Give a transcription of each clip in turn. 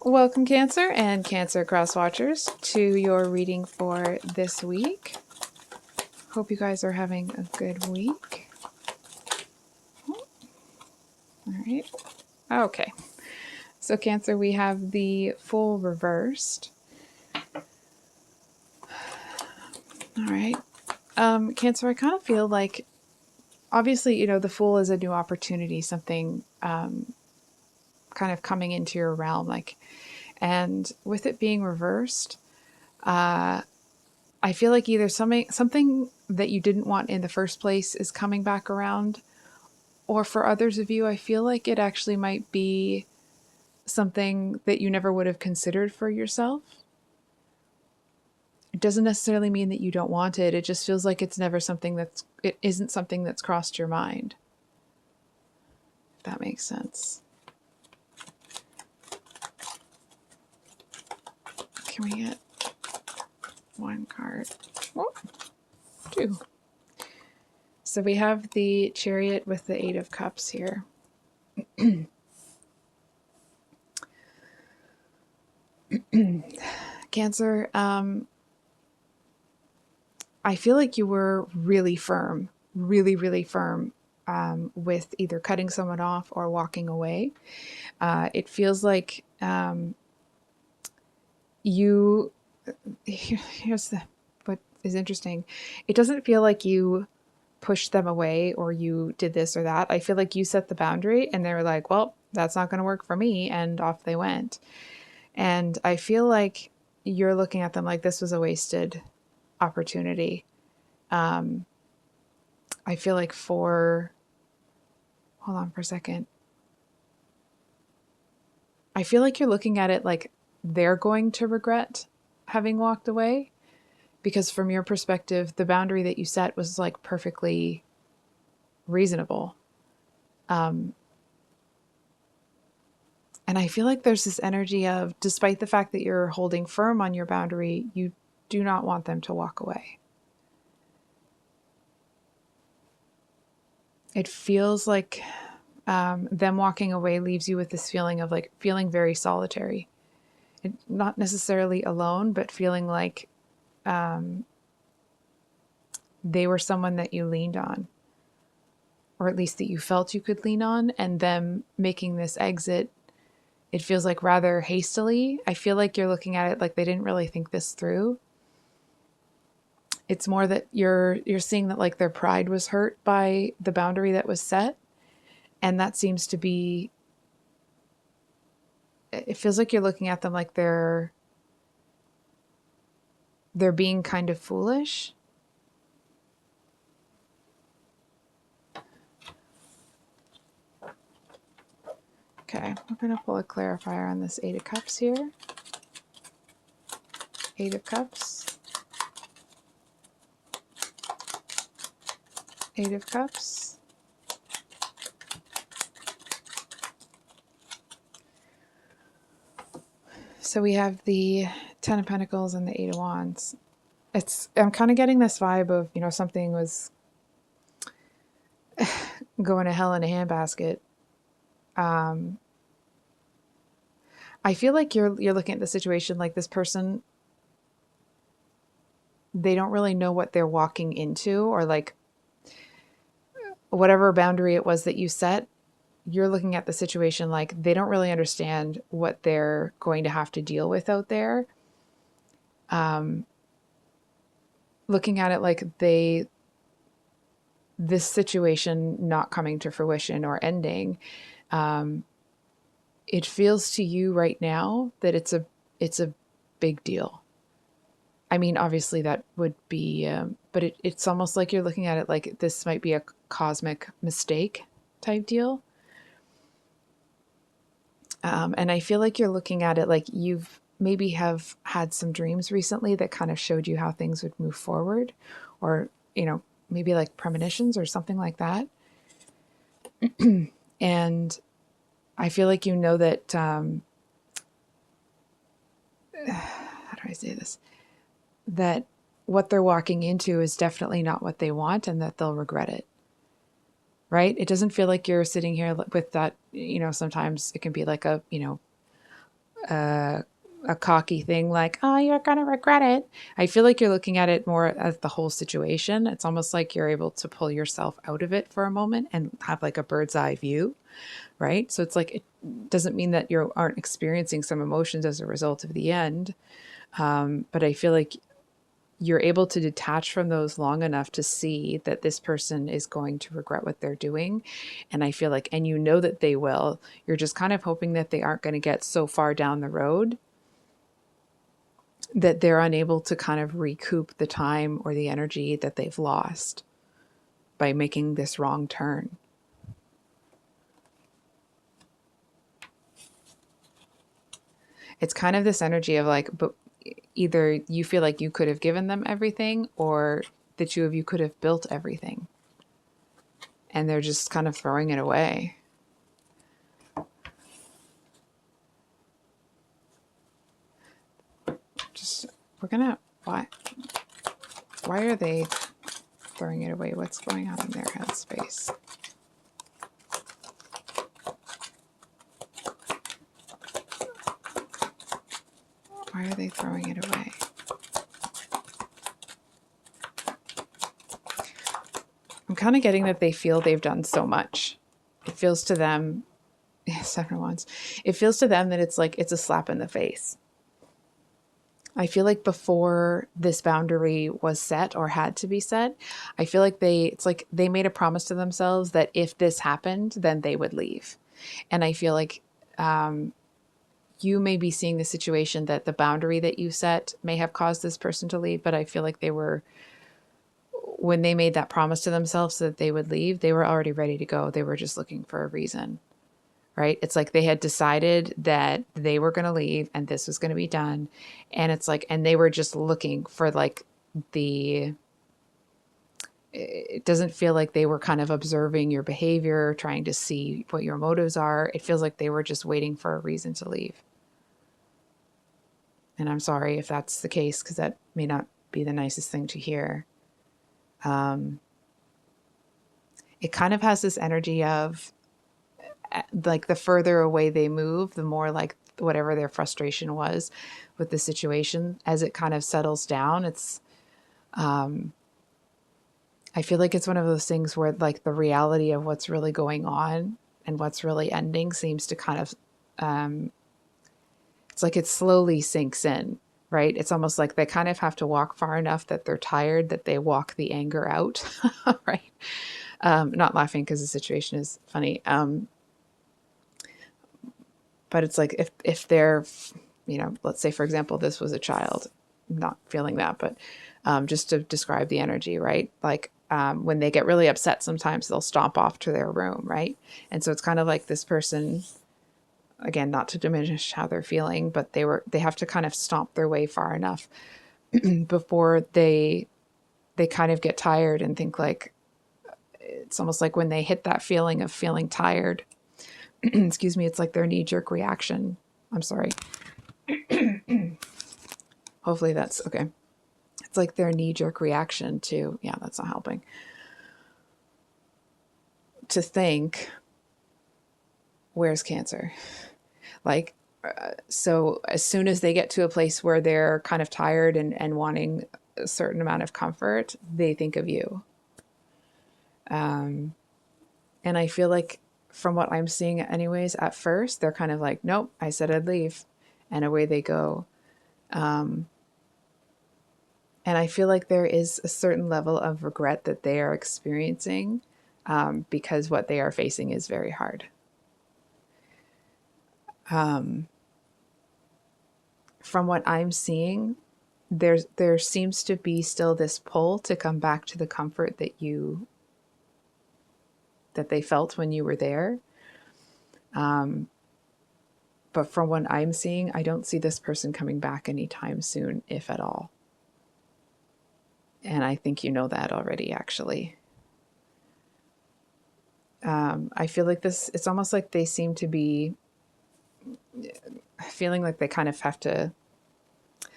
Welcome, Cancer and Cancer Cross Watchers, to your reading for this week. Hope you guys are having a good week. All right. Okay. So, Cancer, we have the Fool reversed. All right. Cancer, I kind of feel like, obviously, the Fool is a new opportunity, something kind of coming into your realm, and with it being reversed, I feel like either something that you didn't want in the first place is coming back around, or for others of you, I feel like it actually might be something that you never would have considered for yourself. It doesn't necessarily mean that you don't want it. It just feels like it isn't something that's crossed your mind. If that makes sense. Can we get one card? Oh, two. So we have the Chariot with the Eight of Cups here. Cancer, I feel like you were really firm, really firm with either cutting someone off or walking away. It feels like here's what is interesting. It doesn't feel like you pushed them away or you did this or that. I feel like you set the boundary and they were like, well, that's not going to work for me. And off they went. And I feel like you're looking at them like this was a wasted opportunity. I feel like hold on for a second. I feel like you're looking at it like they're going to regret having walked away, because from your perspective, the boundary that you set was like perfectly reasonable. And I feel like there's this energy of, despite the fact that you're holding firm on your boundary, you do not want them to walk away. It feels like them walking away leaves you with this feeling of like feeling very solitary. Not necessarily alone, but feeling like they were someone that you leaned on, or at least that you felt you could lean on, and them making this exit, it feels like rather hastily. I feel like you're looking at it like they didn't really think this through. It's more that you're seeing that like their pride was hurt by the boundary that was set, and that seems to be, it feels like you're looking at them like they're being kind of foolish. Okay, we're going to pull a clarifier on this Eight of Cups here. Eight of Cups. Eight of Cups. So we have the Ten of Pentacles and the Eight of Wands. I'm kind of getting this vibe of, something was going to hell in a handbasket. I feel like you're looking at the situation like this person, they don't really know what they're walking into, or like whatever boundary it was that you set, you're looking at the situation like they don't really understand what they're going to have to deal with out there. Looking at it like this situation not coming to fruition or ending, it feels to you right now that it's a big deal. I mean, obviously that would be, but it's almost like you're looking at it like this might be a cosmic mistake type deal. And I feel like you're looking at it like you've maybe have had some dreams recently that kind of showed you how things would move forward, or, maybe like premonitions or something like that. And I feel like that, how do I say this? That what they're walking into is definitely not what they want, and that they'll regret it. Right? It doesn't feel like you're sitting here with that, sometimes it can be like a a cocky thing like, oh, you're going to regret it. I feel like you're looking at it more as the whole situation. It's almost like you're able to pull yourself out of it for a moment and have like a bird's eye view, right? So it's like, it doesn't mean that you aren't experiencing some emotions as a result of the end. But I feel like you're able to detach from those long enough to see that this person is going to regret what they're doing. And I feel like, and you know that they will, you're just kind of hoping that they aren't going to get so far down the road that they're unable to kind of recoup the time or the energy that they've lost by making this wrong turn. It's kind of this energy of like, but either you feel like you could have given them everything, or the two of you could have built everything. And they're just kind of throwing it away. Just, we're gonna, why are they throwing it away? What's going on in their headspace? Why are they throwing it away? I'm kind of getting that they feel they've done so much. It feels to them, yeah, 7 of Wands. It feels to them that it's like, it's a slap in the face. I feel like before this boundary was set or had to be set, I feel like it's like they made a promise to themselves that if this happened, then they would leave. And I feel like you may be seeing the situation that the boundary that you set may have caused this person to leave, but I feel like when they made that promise to themselves that they would leave, they were already ready to go. They were just looking for a reason, right? It's like they had decided that they were going to leave and this was going to be done. And it's like, and they were just looking for like it doesn't feel like they were kind of observing your behavior, trying to see what your motives are. It feels like they were just waiting for a reason to leave. And I'm sorry if that's the case, because that may not be the nicest thing to hear. It kind of has this energy of like the further away they move, the more like whatever their frustration was with the situation, as it kind of settles down, it's, I feel like it's one of those things where like the reality of what's really going on and what's really ending seems to kind of, it's like it slowly sinks in, right? It's almost like they kind of have to walk far enough that they're tired, that they walk the anger out, right? Not laughing because the situation is funny. But it's like if they're, let's say, for example, this was a child, not feeling that, but just to describe the energy, right? Like when they get really upset, sometimes they'll stomp off to their room, right? And so it's kind of like this person, again, not to diminish how they're feeling, but they have to kind of stomp their way far enough before they kind of get tired and think like, it's almost like when they hit that feeling of feeling tired, excuse me, it's like their knee-jerk reaction. I'm sorry. Hopefully that's okay. It's like their knee-jerk reaction to, yeah, that's not helping. To think, where's Cancer? Like, so as soon as they get to a place where they're kind of tired and wanting a certain amount of comfort, they think of you. And I feel like from what I'm seeing anyways, at first, they're kind of like, nope, I said I'd leave. And away they go. And I feel like there is a certain level of regret that they are experiencing because what they are facing is very hard. From what I'm seeing, there seems to be still this pull to come back to the comfort that they felt when you were there. But from what I'm seeing, I don't see this person coming back anytime soon, if at all. And I think you know that already, actually. I feel like it's almost like they seem to be feeling like they kind of have to,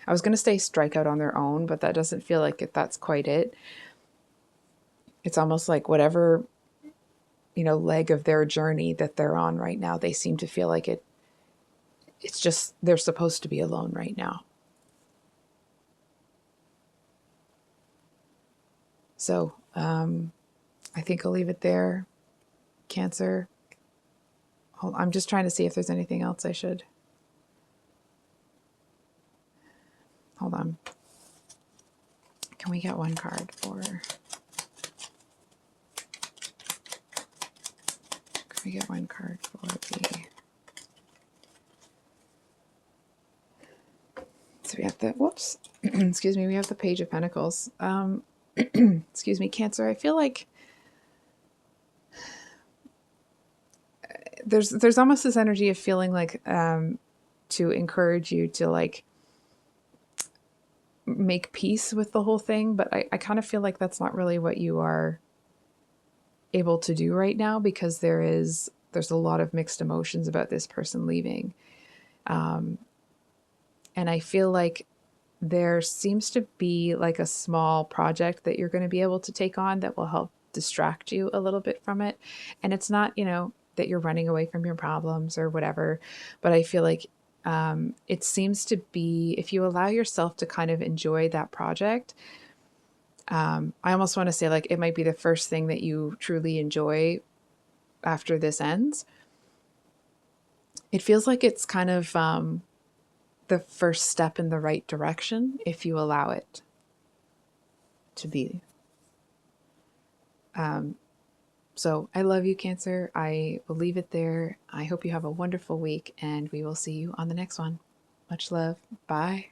I was going to say strike out on their own, but that doesn't feel like that's quite it. It's almost like whatever, leg of their journey that they're on right now, they seem to feel like it's just they're supposed to be alone right now. So I think I'll leave it there. Cancer. I'm just trying to see if there's anything else I should. Hold on. Can we get one card for... Can we get one card for the... So we have the... Whoops. Excuse me. We have the Page of Pentacles. Excuse me, Cancer. I feel like there's almost this energy of feeling like to encourage you to like make peace with the whole thing, but I kind of feel like that's not really what you are able to do right now, because there's a lot of mixed emotions about this person leaving. And I feel like there seems to be like a small project that you're going to be able to take on that will help distract you a little bit from it. And it's not, that you're running away from your problems or whatever, but I feel like it seems to be, if you allow yourself to kind of enjoy that project, I almost want to say like it might be the first thing that you truly enjoy after this ends. It feels like it's kind of the first step in the right direction if you allow it to be. So I love you, Cancer. I will leave it there. I hope you have a wonderful week, and we will see you on the next one. Much love. Bye.